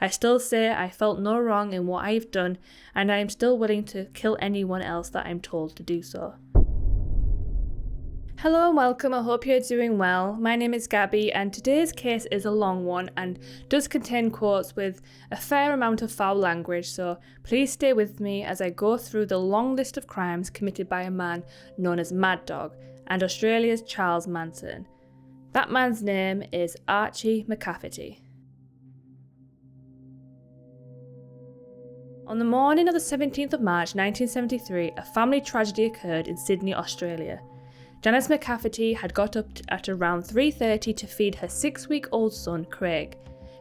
I still say I felt no wrong in what I've done, and I am still willing to kill anyone else that I'm told to do so. Hello and welcome, I hope you're doing well. My name is Gabby and today's case is a long one and does contain quotes with a fair amount of foul language, so please stay with me as I go through the long list of crimes committed by a man known as Mad Dog and Australia's Charles Manson. That man's name is Archie McCafferty. On the morning of the 17th of March 1973, a family tragedy occurred in Sydney, Australia. Janice McCafferty had got up at around 3:30 to feed her 6-week-old son Craig,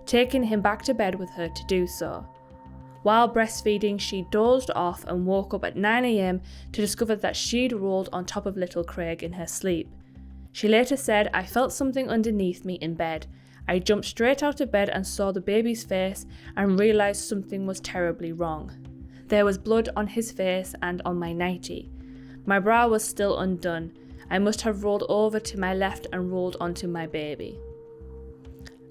taking him back to bed with her to do so. While breastfeeding, she dozed off and woke up at 9 a.m. to discover that she'd rolled on top of little Craig in her sleep. She later said, "I felt something underneath me in bed. I jumped straight out of bed and saw the baby's face and realised something was terribly wrong. There was blood on his face and on my nightie. My bra was still undone. I must have rolled over to my left and rolled onto my baby."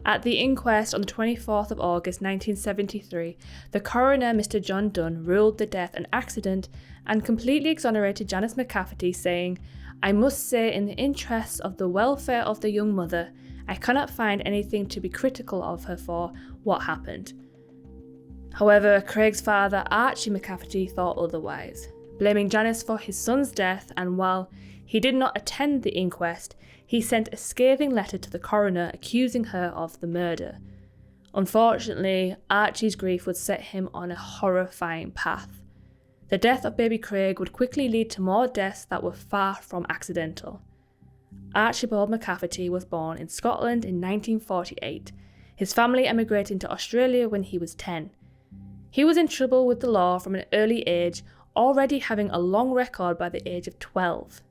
At the inquest on the 24th of August 1973, the coroner, Mr. John Dunn, ruled the death an accident and completely exonerated Janice McCafferty, saying, "I must say, in the interests of the welfare of the young mother, I cannot find anything to be critical of her for what happened." However, Craig's father, Archie McCafferty, thought otherwise, blaming Janice for his son's death, and while he did not attend the inquest, he sent a scathing letter to the coroner accusing her of the murder. Unfortunately, Archie's grief would set him on a horrifying path. The death of baby Craig would quickly lead to more deaths that were far from accidental. Archibald McCafferty was born in Scotland in 1948, his family emigrating to Australia when he was 10. He was in trouble with the law from an early age, already having a long record by the age of 12.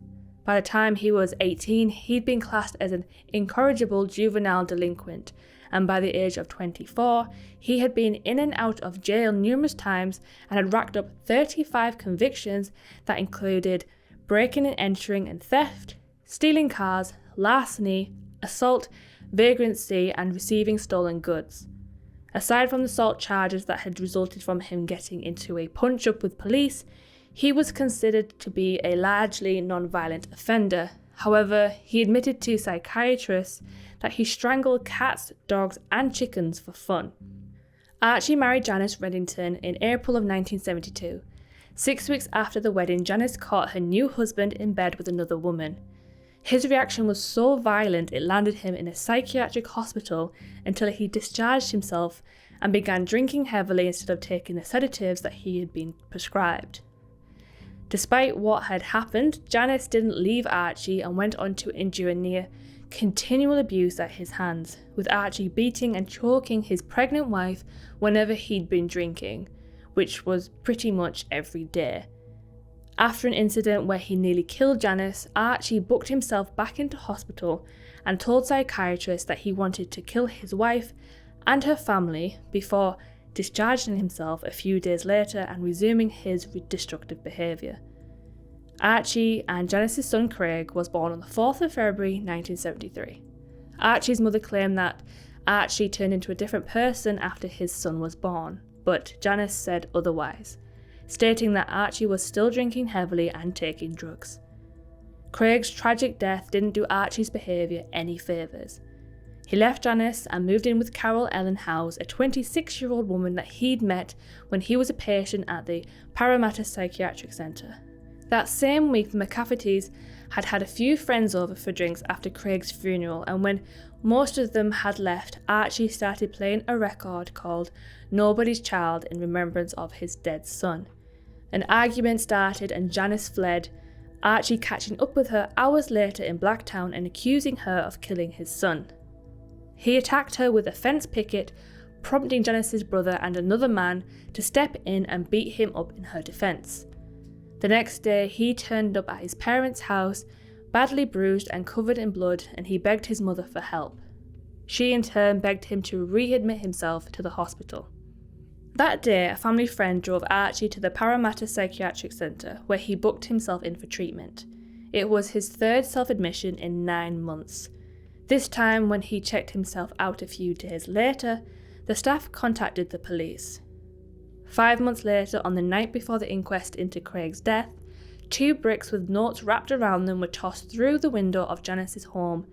By the time he was 18, he'd been classed as an incorrigible juvenile delinquent, and by the age of 24, he had been in and out of jail numerous times and had racked up 35 convictions that included breaking and entering and theft, stealing cars, larceny, assault, vagrancy, and receiving stolen goods. Aside from the assault charges that had resulted from him getting into a punch-up with police, he was considered to be a largely non-violent offender. However, he admitted to psychiatrists that he strangled cats, dogs, and chickens for fun. Archie married Janice Reddington in April of 1972. 6 weeks after the wedding, Janice caught her new husband in bed with another woman. His reaction was so violent it landed him in a psychiatric hospital until he discharged himself and began drinking heavily instead of taking the sedatives that he had been prescribed. Despite what had happened, Janice didn't leave Archie and went on to endure near continual abuse at his hands, with Archie beating and choking his pregnant wife whenever he'd been drinking, which was pretty much every day. After an incident where he nearly killed Janice, Archie booked himself back into hospital and told psychiatrists that he wanted to kill his wife and her family before discharging himself a few days later and resuming his destructive behaviour. Archie and Janice's son Craig was born on the 4th of February 1973. Archie's mother claimed that Archie turned into a different person after his son was born, but Janice said otherwise, stating that Archie was still drinking heavily and taking drugs. Craig's tragic death didn't do Archie's behaviour any favours. He left Janice and moved in with Carol Ellen Howes, a 26-year-old woman that he'd met when he was a patient at the Parramatta Psychiatric Centre. That same week, the McCaffertys had had a few friends over for drinks after Craig's funeral, and when most of them had left, Archie started playing a record called Nobody's Child in remembrance of his dead son. An argument started and Janice fled, Archie catching up with her hours later in Blacktown and accusing her of killing his son. He attacked her with a fence picket, prompting Janice's brother and another man to step in and beat him up in her defence. The next day, he turned up at his parents' house, badly bruised and covered in blood, and he begged his mother for help. She in turn begged him to readmit himself to the hospital. That day, a family friend drove Archie to the Parramatta Psychiatric Centre, where he booked himself in for treatment. It was his third self-admission in 9 months. This time, when he checked himself out a few days later, The staff contacted the police. 5 months later, on the night before the inquest into Craig's death, 2 bricks with notes wrapped around them were tossed through the window of Janice's home.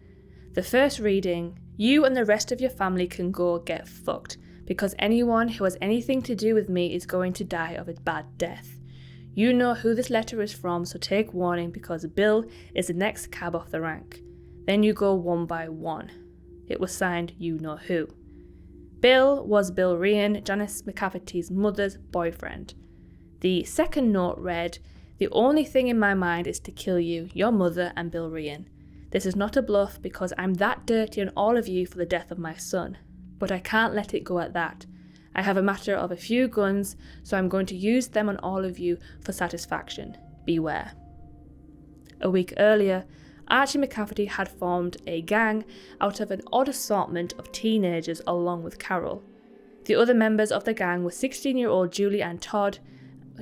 The first reading, "You and the rest of your family can go get fucked, because anyone who has anything to do with me is going to die of a bad death. You know who this letter is from, so take warning, because Bill is the next cab off the rank. Then you go one by one." It was signed "You Know Who." Bill was Bill Ryan, Janice McCafferty's mother's boyfriend. The second note read, "The only thing in my mind is to kill you, your mother, and Bill Ryan. This is not a bluff because I'm that dirty on all of you for the death of my son. But I can't let it go at that. I have a matter of a few guns, so I'm going to use them on all of you for satisfaction. Beware." A week earlier, Archie McCafferty had formed a gang out of an odd assortment of teenagers along with Carol. The other members of the gang were 16-year-old Julie Ann Todd,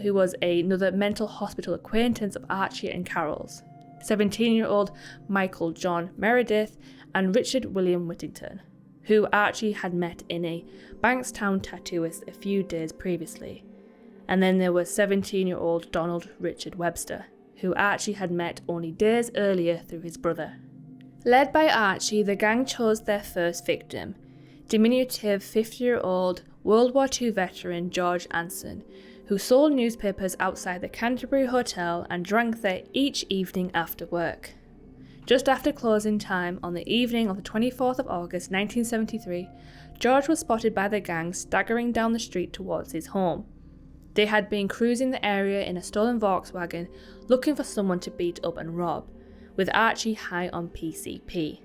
who was another mental hospital acquaintance of Archie and Carol's, 17-year-old Michael John Meredith, and Richard William Whittington, who Archie had met in a Bankstown tattooist a few days previously. And then there was 17-year-old Donald Richard Webster, who Archie had met only days earlier through his brother. Led by Archie, the gang chose their first victim, diminutive 50-year-old World War II veteran George Anson, who sold newspapers outside the Canterbury Hotel and drank there each evening after work. Just after closing time on the evening of the 24th of August 1973, George was spotted by the gang staggering down the street towards his home. They had been cruising the area in a stolen Volkswagen looking for someone to beat up and rob, with Archie high on PCP.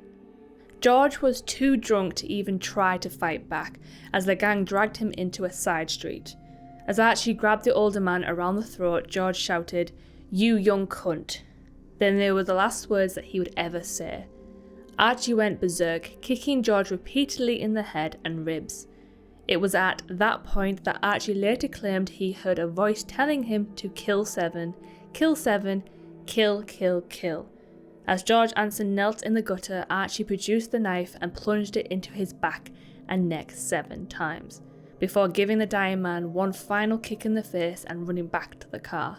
George was too drunk to even try to fight back as the gang dragged him into a side street. As Archie grabbed the older man around the throat, George shouted, "You young cunt." Then they were the last words that he would ever say. Archie went berserk, kicking George repeatedly in the head and ribs. It was at that point that Archie later claimed he heard a voice telling him to kill Seven, kill Seven, kill, kill, kill. As George Anson knelt in the gutter, Archie produced the knife and plunged it into his back and neck 7 times, before giving the dying man one final kick in the face and running back to the car.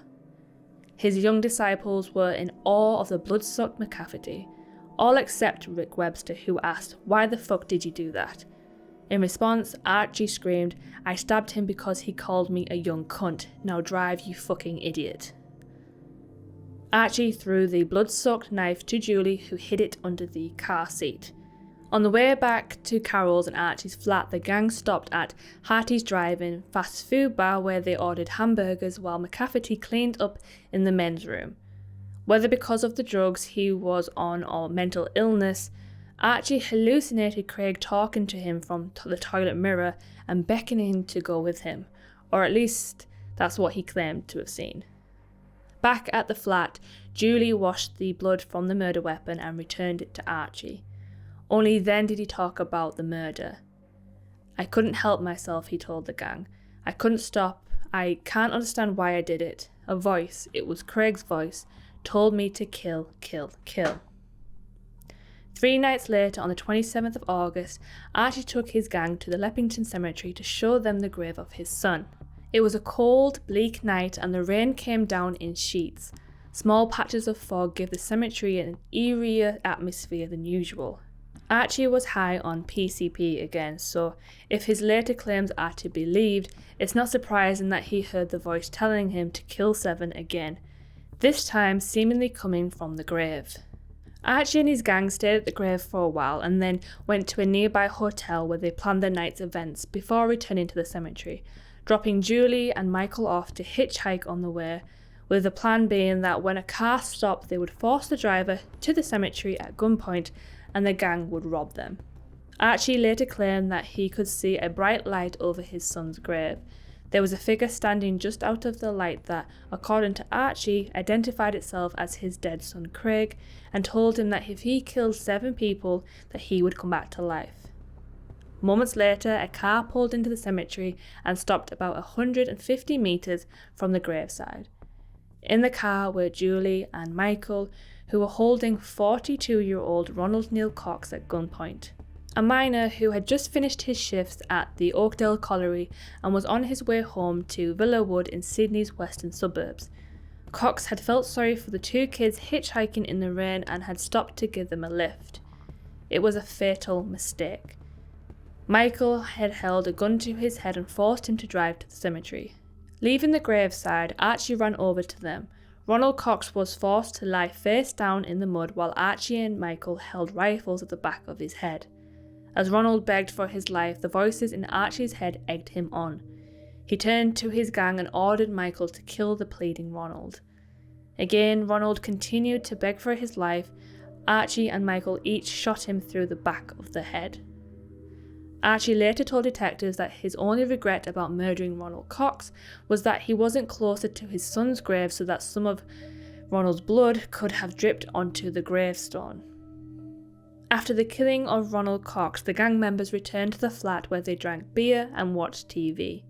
His young disciples were in awe of the blood-soaked McCafferty, all except Rick Webster, who asked, "Why the fuck did you do that?" In response, Archie screamed, "I stabbed him because he called me a young cunt. Now drive, you fucking idiot." Archie threw the blood-soaked knife to Julie, who hid it under the car seat. On the way back to Carol's and Archie's flat, the gang stopped at Harty's Drive-In fast food bar where they ordered hamburgers while McCafferty cleaned up in the men's room. Whether because of the drugs he was on or mental illness, Archie hallucinated Craig talking to him from the toilet mirror and beckoning him to go with him, or at least that's what he claimed to have seen. Back at the flat, Julie washed the blood from the murder weapon and returned it to Archie. Only then did he talk about the murder. "I couldn't help myself," he told the gang. "I couldn't stop. I can't understand why I did it. A voice, it was Craig's voice, told me to kill, kill, kill." 3 nights later, on the 27th of August, Archie took his gang to the Leppington Cemetery to show them the grave of his son. It was a cold, bleak night and the rain came down in sheets. Small patches of fog gave the cemetery an eerier atmosphere than usual. Archie was high on PCP again, so if his later claims are to be believed, it's not surprising that he heard the voice telling him to kill Seven again, this time seemingly coming from the grave. Archie and his gang stayed at the grave for a while and then went to a nearby hotel where they planned the night's events before returning to the cemetery, dropping Julie and Michael off to hitchhike on the way, with the plan being that when a car stopped they would force the driver to the cemetery at gunpoint and the gang would rob them. Archie later claimed that he could see a bright light over his son's grave. There was a figure standing just out of the light that, according to Archie, identified itself as his dead son Craig and told him that if he killed 7 people, that he would come back to life. Moments later, a car pulled into the cemetery and stopped about 150 metres from the graveside. In the car were Julie and Michael, who were holding 42-year-old Ronald Neil Cox at gunpoint. a miner who had just finished his shifts at the Oakdale Colliery and was on his way home to Villa Wood in Sydney's western suburbs. Cox had felt sorry for the two kids hitchhiking in the rain and had stopped to give them a lift. It was a fatal mistake. Michael had held a gun to his head and forced him to drive to the cemetery. Leaving the graveside, Archie ran over to them. Ronald Cox was forced to lie face down in the mud while Archie and Michael held rifles at the back of his head. As Ronald begged for his life, the voices in Archie's head egged him on. He turned to his gang and ordered Michael to kill the pleading Ronald. Again, Ronald continued to beg for his life. Archie and Michael each shot him through the back of the head. Archie later told detectives that his only regret about murdering Ronald Cox was that he wasn't closer to his son's grave so that some of Ronald's blood could have dripped onto the gravestone. After the killing of Ronald Cox, the gang members returned to the flat where they drank beer and watched TV.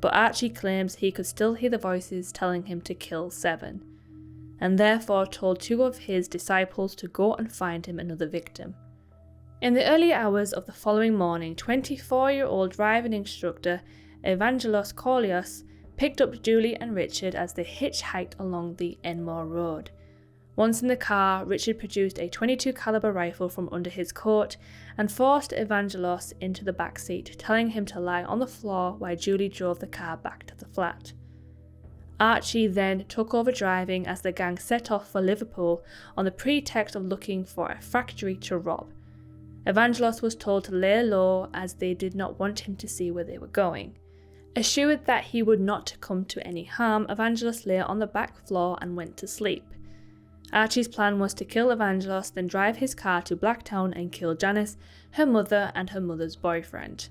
But Archie claims he could still hear the voices telling him to kill Seven, and therefore told two of his disciples to go and find him another victim. In the early hours of the following morning, 24-year-old driving instructor Evangelos Kolios picked up Julie and Richard as they hitchhiked along the Enmore Road. Once in the car, Richard produced a .22 caliber rifle from under his coat and forced Evangelos into the back seat, telling him to lie on the floor while Julie drove the car back to the flat. Archie then took over driving as the gang set off for Liverpool on the pretext of looking for a factory to rob. Evangelos was told to lay low as they did not want him to see where they were going. Assured that he would not come to any harm, Evangelos lay on the back floor and went to sleep. Archie's plan was to kill Evangelos, then drive his car to Blacktown and kill Janice, her mother, and her mother's boyfriend.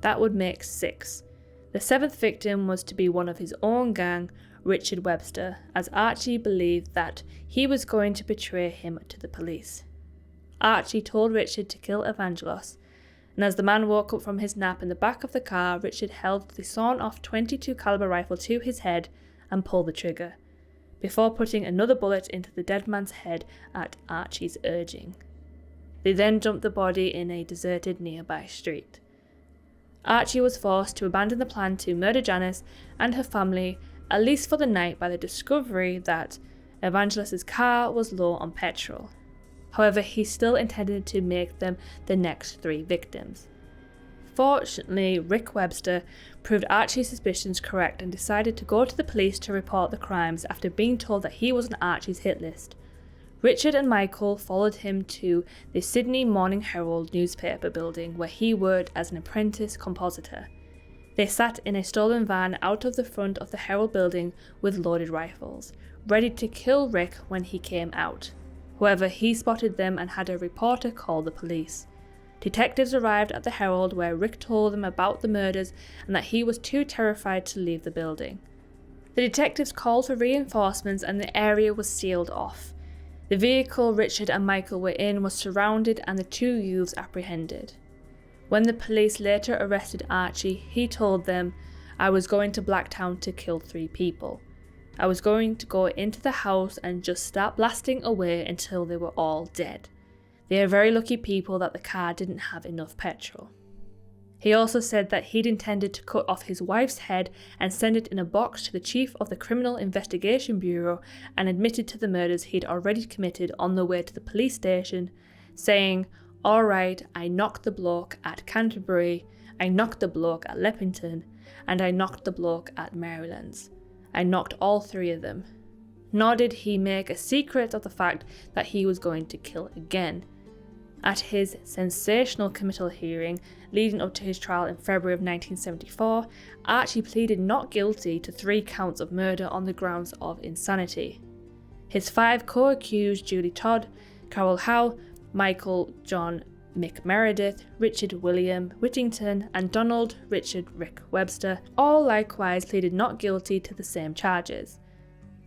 That would make 6. The 7th victim was to be one of his own gang, Richard Webster, as Archie believed that he was going to betray him to the police. Archie told Richard to kill Evangelos, and as the man woke up from his nap in the back of the car, Richard held the sawn-off .22 caliber rifle to his head and pulled the trigger, before putting another bullet into the dead man's head at Archie's urging. They then dumped the body in a deserted nearby street. Archie was forced to abandon the plan to murder Janice and her family, at least for the night, by the discovery that Evangelos' car was low on petrol. However, he still intended to make them the next 3 victims. Fortunately, Rick Webster proved Archie's suspicions correct and decided to go to the police to report the crimes after being told that he was on Archie's hit list. Richard and Michael followed him to the Sydney Morning Herald newspaper building where he worked as an apprentice compositor. They sat in a stolen van out of the front of the Herald building with loaded rifles, ready to kill Rick when he came out. However, he spotted them and had a reporter call the police. Detectives arrived at the Herald where Rick told them about the murders and that he was too terrified to leave the building. The detectives called for reinforcements and the area was sealed off. The vehicle Richard and Michael were in was surrounded and the 2 youths apprehended. When the police later arrested Archie, he told them, "I was going to Blacktown to kill 3 people. I was going to go into the house and just start blasting away until they were all dead. They are very lucky people that the car didn't have enough petrol." He also said that he'd intended to cut off his wife's head and send it in a box to the chief of the Criminal Investigation Bureau, and admitted to the murders he'd already committed on the way to the police station, saying, "All right, I knocked the bloke at Canterbury, I knocked the bloke at Leppington, and I knocked the bloke at Marylands. I knocked all 3 of them." Nor did he make a secret of the fact that he was going to kill again. At his sensational committal hearing leading up to his trial in February of 1974, Archie pleaded not guilty to 3 counts of murder on the grounds of insanity. His 5 co-accused, Julie Todd, Carol Howe, Michael John Mick Meredith, Richard William Whittington, and Donald Richard Rick Webster, all likewise pleaded not guilty to the same charges.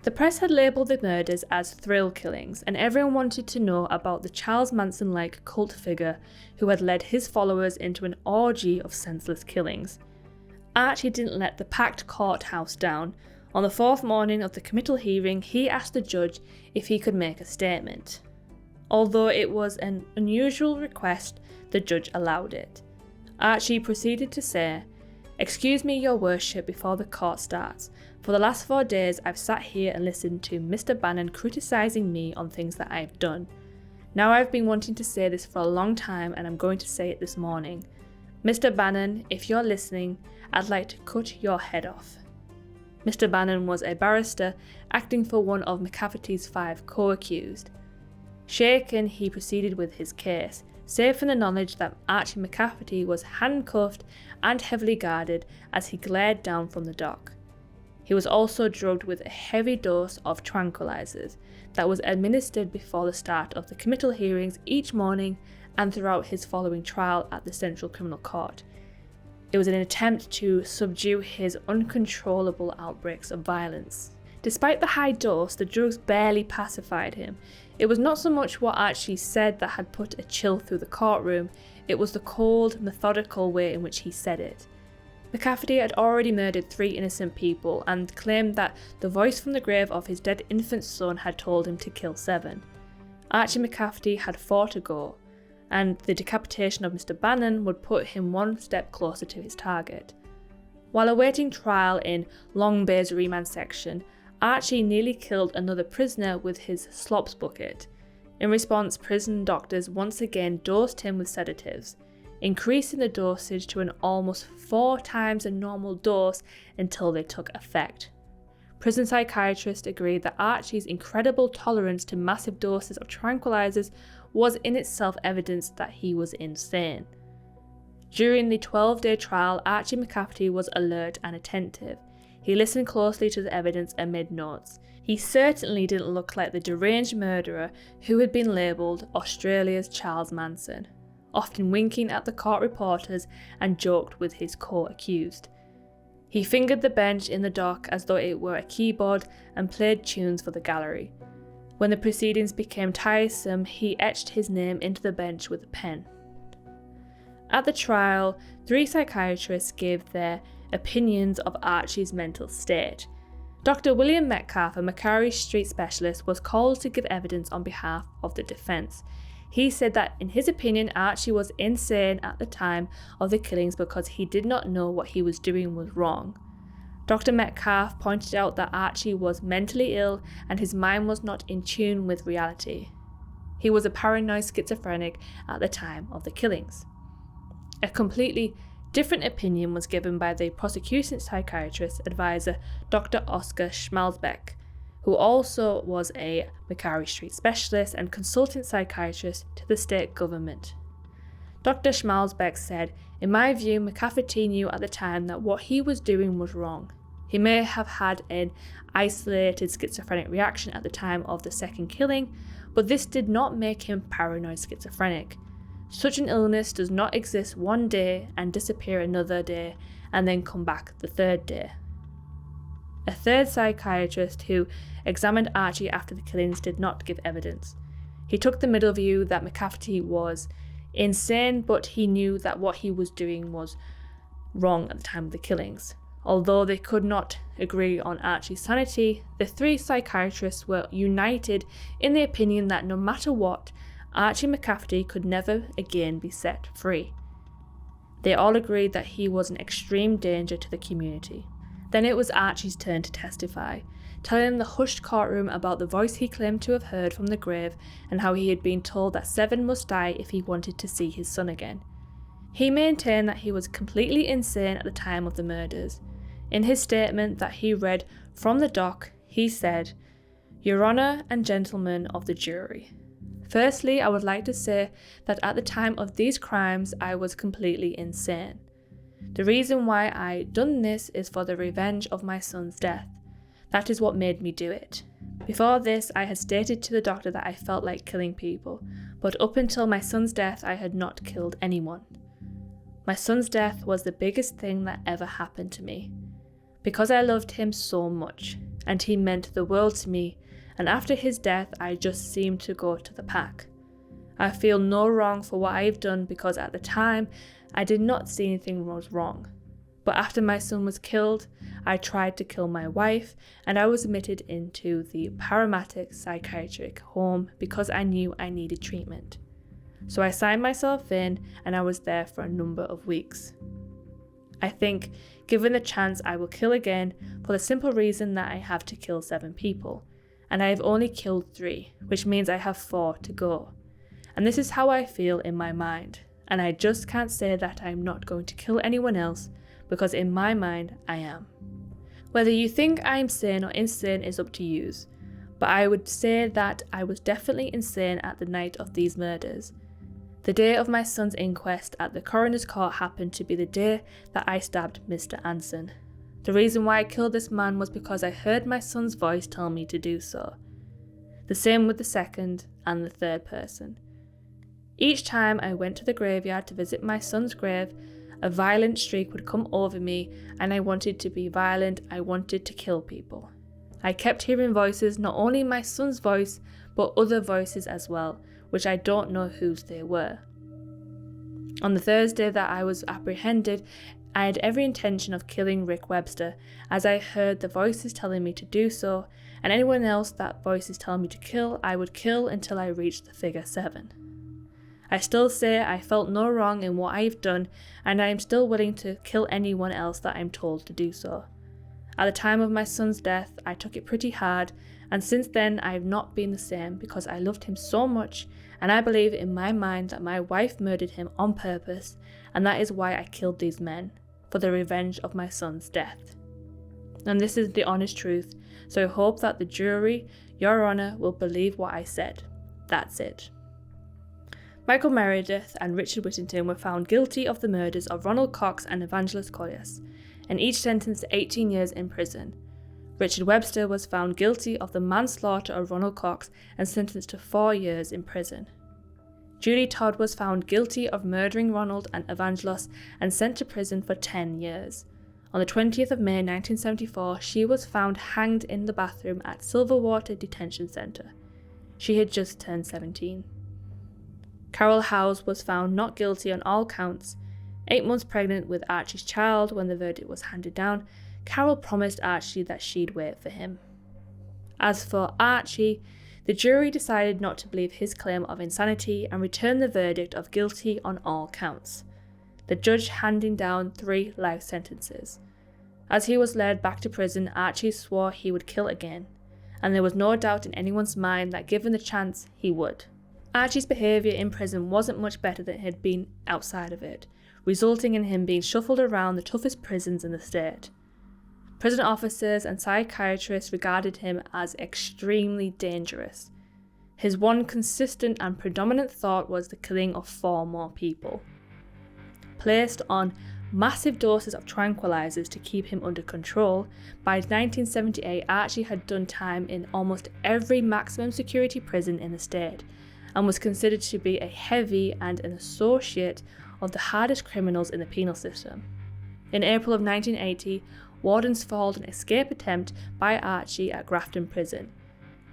The press had labelled the murders as thrill killings, and everyone wanted to know about the Charles Manson-like cult figure who had led his followers into an orgy of senseless killings. Archie didn't let the packed courthouse down. On the 4th morning of the committal hearing, he asked the judge if he could make a statement. Although it was an unusual request, The judge allowed it. Archie proceeded to say, "Excuse me, your worship, before the court starts. For the last 4 days I've sat here and listened to Mr. Bannon criticising me on things that I've done. Now I've been wanting to say this for a long time and I'm going to say it this morning. Mr. Bannon, if you're listening, I'd like to cut your head off." Mr. Bannon was a barrister acting for one of McCafferty's 5 co-accused. Shaken, he proceeded with his case, safe in the knowledge that Archie McCafferty was handcuffed and heavily guarded as he glared down from the dock. He was also drugged with a heavy dose of tranquilizers that was administered before the start of the committal hearings each morning and throughout his following trial at the Central Criminal Court. It was an attempt to subdue his uncontrollable outbreaks of violence. Despite the high dose, the drugs barely pacified him. It was not so much what Archie said that had put a chill through the courtroom, it was the cold, methodical way in which he said it. McCafferty had already murdered 3 innocent people and claimed that the voice from the grave of his dead infant son had told him to kill 7. Archie McCafferty had 4 to go, and the decapitation of Mr. Bannon would put him 1 step closer to his target. While awaiting trial in Long Bay's remand section, Archie nearly killed another prisoner with his slops bucket. In response, prison doctors once again dosed him with sedatives, increasing the dosage to an almost 4 times the normal dose until they took effect. Prison psychiatrists agreed that Archie's incredible tolerance to massive doses of tranquilizers was in itself evidence that he was insane. During the 12-day trial, Archie McCafferty was alert and attentive. He listened closely to the evidence and made notes. He certainly didn't look like the deranged murderer who had been labelled Australia's Charles Manson, often winking at the court reporters and joked with his co-accused. He fingered the bench in the dock as though it were a keyboard and played tunes for the gallery. When the proceedings became tiresome, he etched his name into the bench with a pen. At the trial, 3 psychiatrists gave their opinions of Archie's mental state. Dr. William Metcalf, a Macquarie Street specialist, was called to give evidence on behalf of the defence. He said that in his opinion, Archie was insane at the time of the killings because he did not know what he was doing was wrong. Dr. Metcalf pointed out that Archie was mentally ill and his mind was not in tune with reality. He was a paranoid schizophrenic at the time of the killings. A completely different opinion was given by the prosecution psychiatrist advisor Dr. Oscar Schmalzbeck, who also was a Macquarie Street specialist and consultant psychiatrist to the state government. Dr. Schmalzbeck said, "In my view, McCafferty knew at the time that what he was doing was wrong. He may have had an isolated schizophrenic reaction at the time of the second killing, but this did not make him paranoid schizophrenic. Such an illness does not exist one day and disappear another day and then come back the 3rd day." A third psychiatrist who examined Archie after the killings did not give evidence. He took the middle view that McCafferty was insane, but he knew that what he was doing was wrong at the time of the killings. Although they could not agree on Archie's sanity, the 3 psychiatrists were united in the opinion that no matter what, Archie McCafferty could never again be set free. They all agreed that he was an extreme danger to the community. Then it was Archie's turn to testify, telling the hushed courtroom about the voice he claimed to have heard from the grave and how he had been told that 7 must die if he wanted to see his son again. He maintained that he was completely insane at the time of the murders. In his statement that he read from the dock, he said, "Your Honour and gentlemen of the jury, firstly, I would like to say that at the time of these crimes, I was completely insane. The reason why I done this is for the revenge of my son's death. That is what made me do it. Before this, I had stated to the doctor that I felt like killing people, but up until my son's death, I had not killed anyone. My son's death was the biggest thing that ever happened to me, because I loved him so much, and he meant the world to me, and after his death, I just seemed to go to the pack. I feel no wrong for what I have done because at the time, I did not see anything was wrong. But after my son was killed, I tried to kill my wife and I was admitted into the Parramatta psychiatric home because I knew I needed treatment. so I signed myself in and I was there for a number of weeks. I think, given the chance, I will kill again for the simple reason that I have to kill 7 people, and I have only killed 3, which means I have 4 to go. And this is how I feel in my mind, and I just can't say that I'm not going to kill anyone else, because in my mind, I am. Whether you think I'm sane or insane is up to you, but I would say that I was definitely insane at the night of these murders. The day of my son's inquest at the coroner's court happened to be the day that I stabbed Mr. Anson. The reason why I killed this man was because I heard my son's voice tell me to do so. The same with the second and the third person. Each time I went to the graveyard to visit my son's grave, a violent streak would come over me and I wanted to be violent, I wanted to kill people. I kept hearing voices, not only my son's voice, but other voices as well, which I don't know whose they were. On the Thursday that I was apprehended, I had every intention of killing Rick Webster, as I heard the voices telling me to do so, and anyone else that voices tell me to kill, I would kill until I reached the figure 7. I still say I felt no wrong in what I've done, and I am still willing to kill anyone else that I'm told to do so. At the time of my son's death, I took it pretty hard, and since then I have not been the same because I loved him so much, and I believe in my mind that my wife murdered him on purpose, and that is why I killed these men, for the revenge of my son's death. And this is the honest truth, so I hope that the jury, Your Honour, will believe what I said. That's it. Michael Meredith and Richard Whittington were found guilty of the murders of Ronald Cox and Evangelist Collias, and each sentenced to 18 years in prison. Richard Webster was found guilty of the manslaughter of Ronald Cox and sentenced to 4 years in prison. Judy Todd was found guilty of murdering Ronald and Evangelos and sent to prison for 10 years. On the 20th of May 1974, she was found hanged in the bathroom at Silverwater Detention Centre. She had just turned 17. Carol Howes was found not guilty on all counts. 8 months pregnant with Archie's child when the verdict was handed down, Carol promised Archie that she'd wait for him. As for Archie, the jury decided not to believe his claim of insanity and returned the verdict of guilty on all counts, the judge handing down 3 life sentences. As he was led back to prison, Archie swore he would kill again, and there was no doubt in anyone's mind that given the chance, he would. Archie's behaviour in prison wasn't much better than it had been outside of it, resulting in him being shuffled around the toughest prisons in the state. Prison officers and psychiatrists regarded him as extremely dangerous. His one consistent and predominant thought was the killing of 4 more people. Placed on massive doses of tranquilizers to keep him under control, by 1978 Archie had done time in almost every maximum security prison in the state, and was considered to be a heavy and an associate of the hardest criminals in the penal system. In April of 1980, wardens foiled an escape attempt by Archie at Grafton Prison.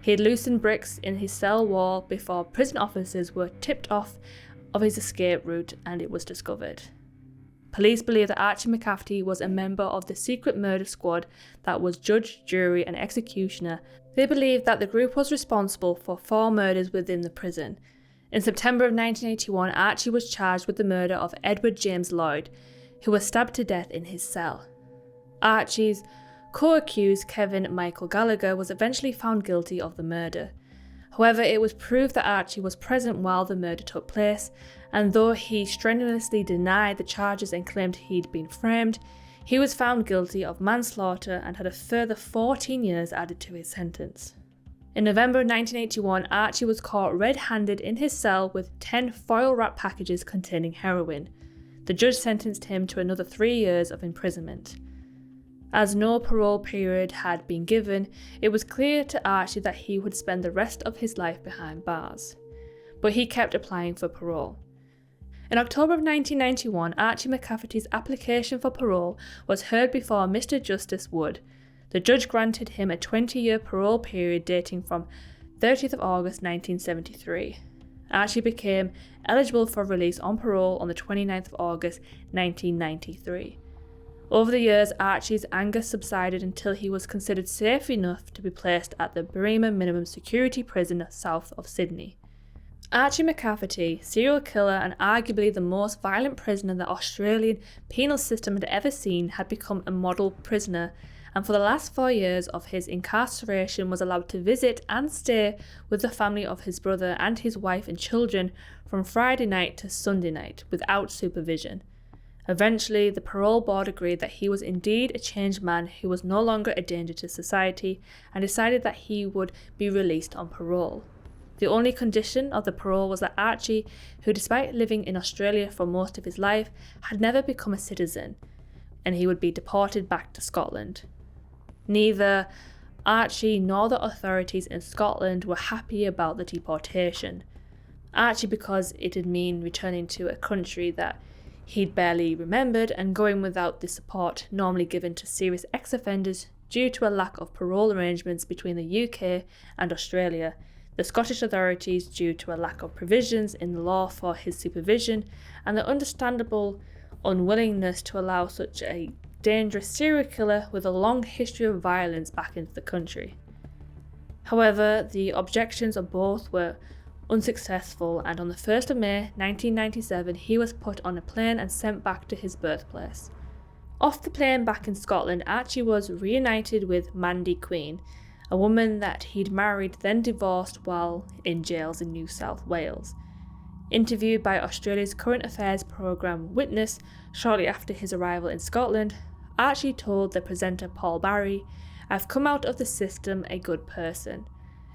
He had loosened bricks in his cell wall before prison officers were tipped off of his escape route, and it was discovered. Police believe that Archie McCafferty was a member of the secret murder squad that was judge, jury and executioner. They believe that the group was responsible for 4 murders within the prison. In September of 1981, Archie was charged with the murder of Edward James Lloyd, who was stabbed to death in his cell. Archie's co-accused, Kevin Michael Gallagher, was eventually found guilty of the murder. However, it was proved that Archie was present while the murder took place, and though he strenuously denied the charges and claimed he'd been framed, he was found guilty of manslaughter and had a further 14 years added to his sentence. In November 1981, Archie was caught red-handed in his cell with 10 foil-wrapped packages containing heroin. The judge sentenced him to another 3 years of imprisonment. As no parole period had been given, it was clear to Archie that he would spend the rest of his life behind bars. But he kept applying for parole. In October of 1991, Archie McCafferty's application for parole was heard before Mr. Justice Wood. The judge granted him a 20-year parole period dating from 30th of August 1973. Archie became eligible for release on parole on the 29th of August 1993. Over the years, Archie's anger subsided until he was considered safe enough to be placed at the Bremer Minimum Security Prison south of Sydney. Archie McCafferty, serial killer and arguably the most violent prisoner the Australian penal system had ever seen, had become a model prisoner, and for the last 4 years of his incarceration was allowed to visit and stay with the family of his brother and his wife and children from Friday night to Sunday night without supervision. Eventually, the parole board agreed that he was indeed a changed man who was no longer a danger to society and decided that he would be released on parole. The only condition of the parole was that Archie, who despite living in Australia for most of his life, had never become a citizen, and he would be deported back to Scotland. Neither Archie nor the authorities in Scotland were happy about the deportation. Archie because it would mean returning to a country that he'd barely remembered and going without the support normally given to serious ex-offenders due to a lack of parole arrangements between the UK and Australia, the Scottish authorities due to a lack of provisions in the law for his supervision, and the understandable unwillingness to allow such a dangerous serial killer with a long history of violence back into the country. However, the objections of both were unsuccessful, and on the 1st of May 1997 he was put on a plane and sent back to his birthplace. Off the plane back in Scotland, Archie was reunited with Mandy Queen, a woman that he'd married then divorced while in jails in New South Wales. Interviewed by Australia's current affairs programme Witness shortly after his arrival in Scotland, Archie told the presenter Paul Barry, "I've come out of the system a good person.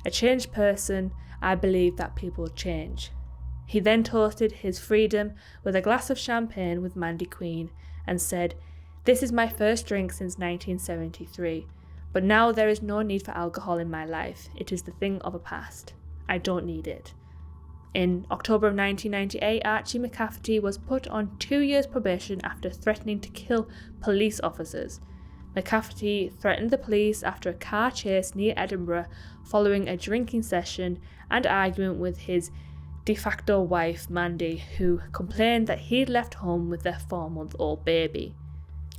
A changed person. I believe that people change." He then toasted his freedom with a glass of champagne with Mandy Queen and said, "This is my first drink since 1973, but now there is no need for alcohol in my life. It is the thing of a past. I don't need it." In October of 1998, Archie McCafferty was put on 2 years probation after threatening to kill police officers. McCafferty threatened the police after a car chase near Edinburgh following a drinking session and argument with his de facto wife Mandy, who complained that he'd left home with their 4-month-old baby.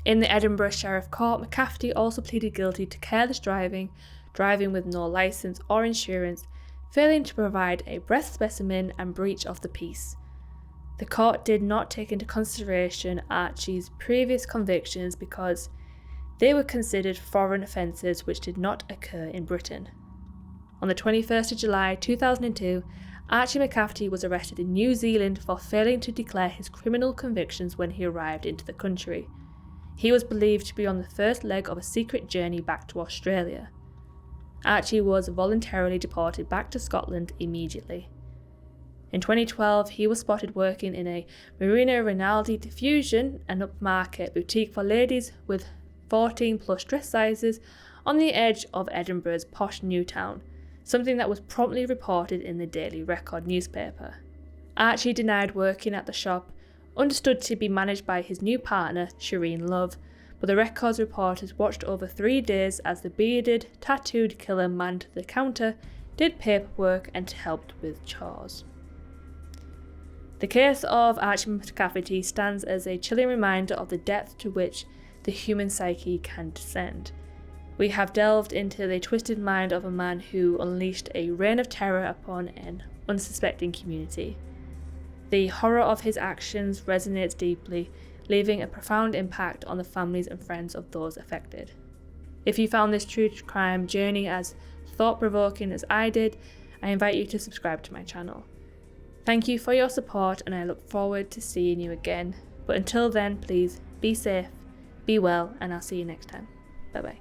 In the Edinburgh Sheriff Court, McCafferty also pleaded guilty to careless driving, driving with no licence or insurance, failing to provide a breath specimen, and breach of the peace. The court did not take into consideration Archie's previous convictions because they were considered foreign offences which did not occur in Britain. On the 21st of July 2002, Archie McCafferty was arrested in New Zealand for failing to declare his criminal convictions when he arrived into the country. He was believed to be on the first leg of a secret journey back to Australia. Archie was voluntarily deported back to Scotland immediately. In 2012, he was spotted working in a Marina Rinaldi Diffusion, an upmarket boutique for ladies with 14+ dress sizes on the edge of Edinburgh's posh new town, something that was promptly reported in the Daily Record newspaper. Archie denied working at the shop, understood to be managed by his new partner, Shireen Love, but the Record's reporters watched over 3 days as the bearded, tattooed killer manned the counter, did paperwork and helped with chores. The case of Archie McCafferty stands as a chilling reminder of the depth to which the human psyche can descend. We have delved into the twisted mind of a man who unleashed a reign of terror upon an unsuspecting community. The horror of his actions resonates deeply, leaving a profound impact on the families and friends of those affected. If you found this true crime journey as thought-provoking as I did, I invite you to subscribe to my channel. Thank you for your support, and I look forward to seeing you again. But until then, please be safe, be well, and I'll see you next time. Bye bye.